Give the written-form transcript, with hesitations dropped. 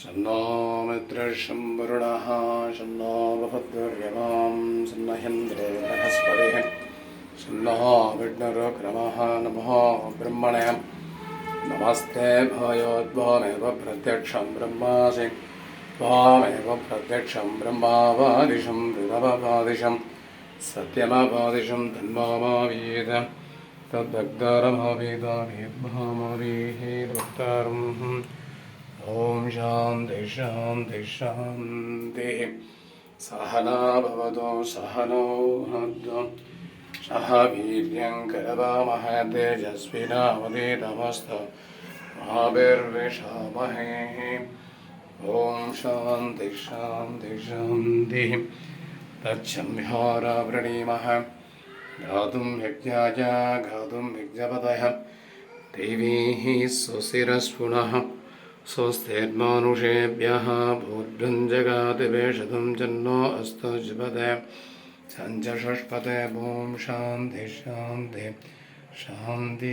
शन्नो मित्रशं वरुणः शन्नो भवद्भिर्यमां सन्नहेन्द्रो बृहस्पतिः शन्नो विष्णुरुक्रमः नमः ब्रह्मणे नमस्ते भयोद्भवमेव प्रत्यक्षं ब्रह्मासि त्वामेव प्रत्यक्षं ब्रह्मावादिशं ऋतमवादिशं सत्यमवादिशं तन्मामावीद तद्भक्तारमावेदावेद्भामावेः भक्तारम् ॐ शान्ति शान्ति शान्तिः सहना भवतु सहनौ भुनक्तु सह वीर्यं करवावहै तेजस्विनावधीतमस्तु मा विद्विषावहै ॐ शान्ति शान्ति शान्तिः तच्छंहारवृणीमः गातुं यज्ञाय गातुं यज्ञपतयः देवीः सुशिरस्पुनः स्वस्तेर्मानुषेभ्यः भूर्भुञ्जगाति वेषतं जन्नो अस्तु जुपदे सञ्च षष्पते ॐ शान्ति शान्ति शान्ति